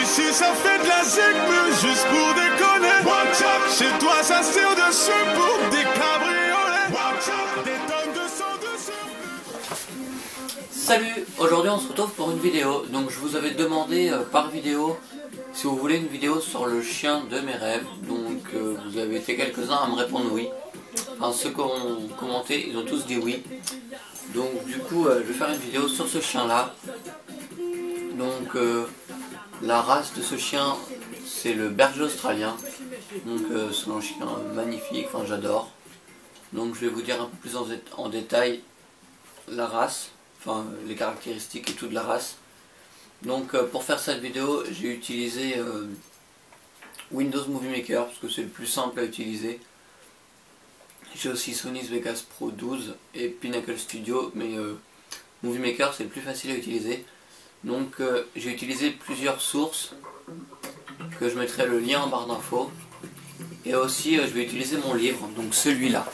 Ici ça fait de la zig, mais juste pour déconner. Watch out, chez toi ça se tire dessus pour des cabriolets. Watch out, des tonnes de sang dessus. Salut, aujourd'hui on se retrouve pour une vidéo. Donc je vous avais demandé par vidéo si vous voulez une vidéo sur le chien de mes rêves. Donc vous avez été quelques-uns à me répondre oui. Enfin ceux qui ont commenté, ils ont tous dit oui. Donc du coup je vais faire une vidéo sur ce chien là. Donc la race de ce chien c'est le berger australien. Donc c'est un chien magnifique, enfin j'adore. Donc je vais vous dire un peu plus en détail la race, enfin les caractéristiques et tout de la race. Donc pour faire cette vidéo j'ai utilisé Windows Movie Maker parce que c'est le plus simple à utiliser. J'ai aussi Sony's Vegas Pro 12 et Pinnacle Studio, mais Movie Maker c'est le plus facile à utiliser. Donc j'ai utilisé plusieurs sources que je mettrai le lien en barre d'infos. Et aussi je vais utiliser mon livre, donc celui-là.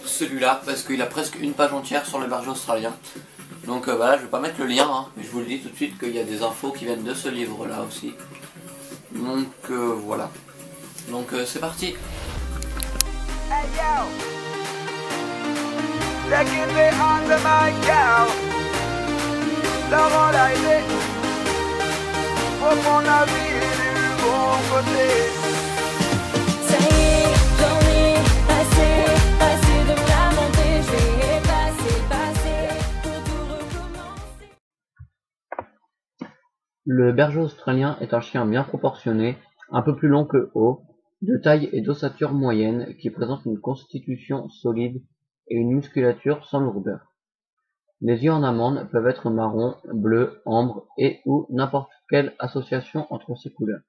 Celui-là parce qu'il a presque une page entière sur le berger australien. Donc voilà, je vais pas mettre le lien, hein, mais je vous le dis tout de suite qu'il y a des infos qui viennent de ce livre là aussi. Donc voilà. Donc c'est parti. Hey yo, taking me on the mic now. Laurent Laizé, faut qu'on a vu du bon côté. Ça y est, j'en ai assez de me lamenter. Je vais effacer le passé pour tout recommencer. Le berger australien est un chien bien proportionné, un peu plus long que haut, de taille et d'ossature moyenne, qui présente une constitution solide et une musculature sans lourdeur. Les yeux en amande peuvent être marron, bleu, ambre et ou n'importe quelle association entre ces couleurs.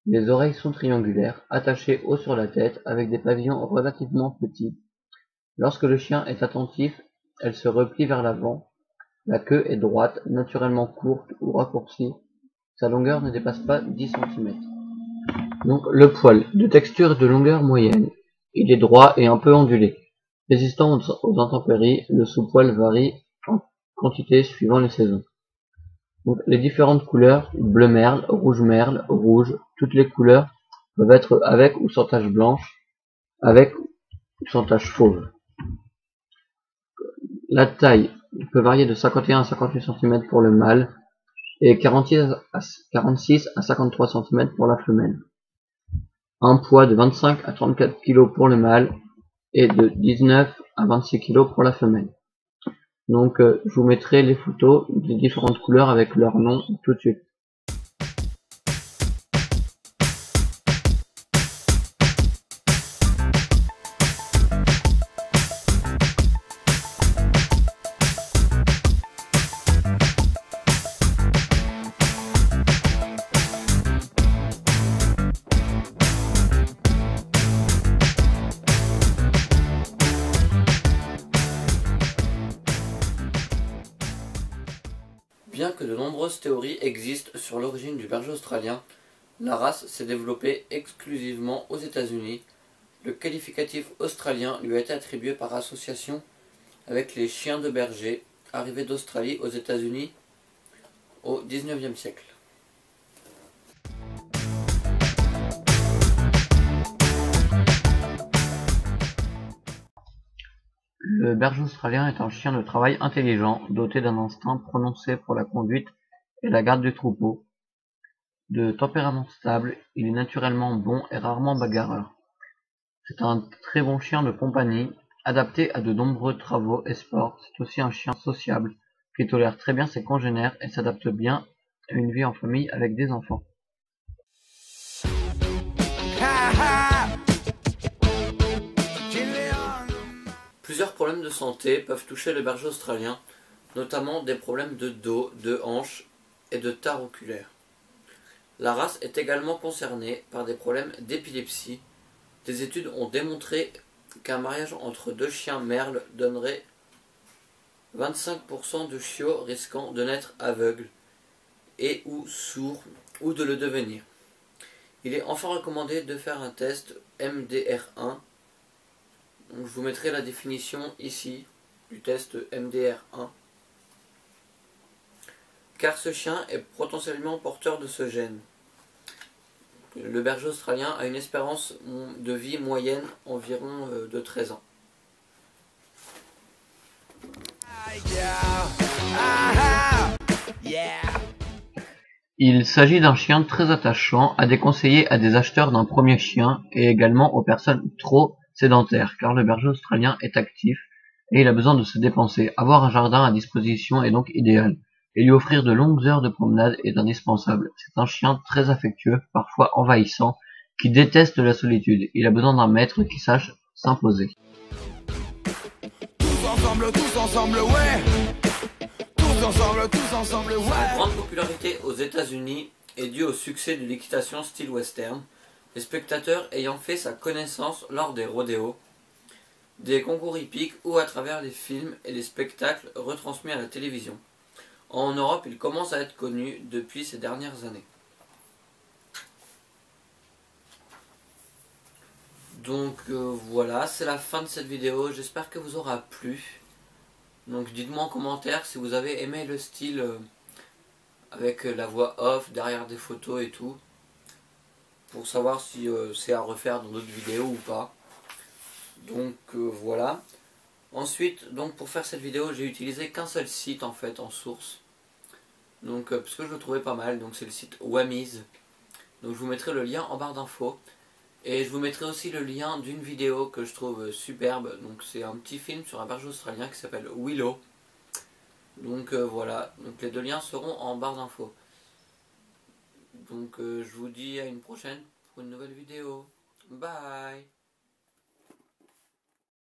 Les oreilles sont triangulaires, attachées haut sur la tête, avec des pavillons relativement petits. Lorsque le chien est attentif, elle se replie vers l'avant. La queue est droite, naturellement courte ou raccourcie. Sa longueur ne dépasse pas 10 cm. Donc le poil, de texture et de longueur moyenne. Il est droit et un peu ondulé. Résistant aux intempéries, le sous-poil varie en quantité suivant les saisons. Donc, les différentes couleurs, bleu merle, rouge, toutes les couleurs peuvent être avec ou sans tache blanche, avec ou sans tache fauve. La taille peut varier de 51 à 58 cm pour le mâle et 46 à 53 cm pour la femelle. Un poids de 25 à 34 kg pour le mâle et de 19 à 26 kg pour la femelle. Donc je vous mettrai les photos des différentes couleurs avec leur nom tout de suite. Bien que de nombreuses théories existent sur l'origine du berger australien, la race s'est développée exclusivement aux États-Unis. Le qualificatif australien lui a été attribué par association avec les chiens de berger arrivés d'Australie aux États-Unis au XIXe siècle. Le berger australien est un chien de travail intelligent, doté d'un instinct prononcé pour la conduite et la garde du troupeau. De tempérament stable, il est naturellement bon et rarement bagarreur. C'est un très bon chien de compagnie, adapté à de nombreux travaux et sports. C'est aussi un chien sociable, qui tolère très bien ses congénères et s'adapte bien à une vie en famille avec des enfants. Plusieurs problèmes de santé peuvent toucher le berger australien, notamment des problèmes de dos, de hanches et de tare oculaire. La race est également concernée par des problèmes d'épilepsie. Des études ont démontré qu'un mariage entre deux chiens merles donnerait 25% de chiots risquant de naître aveugles et ou sourds ou de le devenir. Il est enfin recommandé de faire un test MDR1. Donc, je vous mettrai la définition ici du test MDR1. car ce chien est potentiellement porteur de ce gène. Le berger australien a une espérance de vie moyenne environ de 13 ans. Il s'agit d'un chien très attachant, à déconseiller à des acheteurs d'un premier chien et également aux personnes trop sédentaires, car le berger australien est actif et il a besoin de se dépenser. Avoir un jardin à disposition est donc idéal, et lui offrir de longues heures de promenade est indispensable. C'est un chien très affectueux, parfois envahissant, qui déteste la solitude. Il a besoin d'un maître qui sache s'imposer. Tous ensemble, ouais. Tous ensemble, ouais. Sa grande popularité aux États-Unis est due au succès de l'équitation style western, les spectateurs ayant fait sa connaissance lors des rodéos, des concours hippiques ou à travers les films et les spectacles retransmis à la télévision. En Europe, il commence à être connu depuis ces dernières années. Donc voilà, c'est la fin de cette vidéo, j'espère que vous aura plu. Donc dites-moi en commentaire si vous avez aimé le style avec la voix off, derrière des photos et tout. Pour savoir si c'est à refaire dans d'autres vidéos ou pas. Donc voilà. Ensuite, donc pour faire cette vidéo, j'ai utilisé qu'un seul site en fait en source. Donc parce que je le trouvais pas mal, donc c'est le site Wamiz. Donc je vous mettrai le lien en barre d'infos. Et je vous mettrai aussi le lien d'une vidéo que je trouve superbe. Donc c'est un petit film sur un berger australien qui s'appelle Willow. Donc voilà, donc les deux liens seront en barre d'infos. Donc je vous dis à une prochaine pour une nouvelle vidéo. Bye.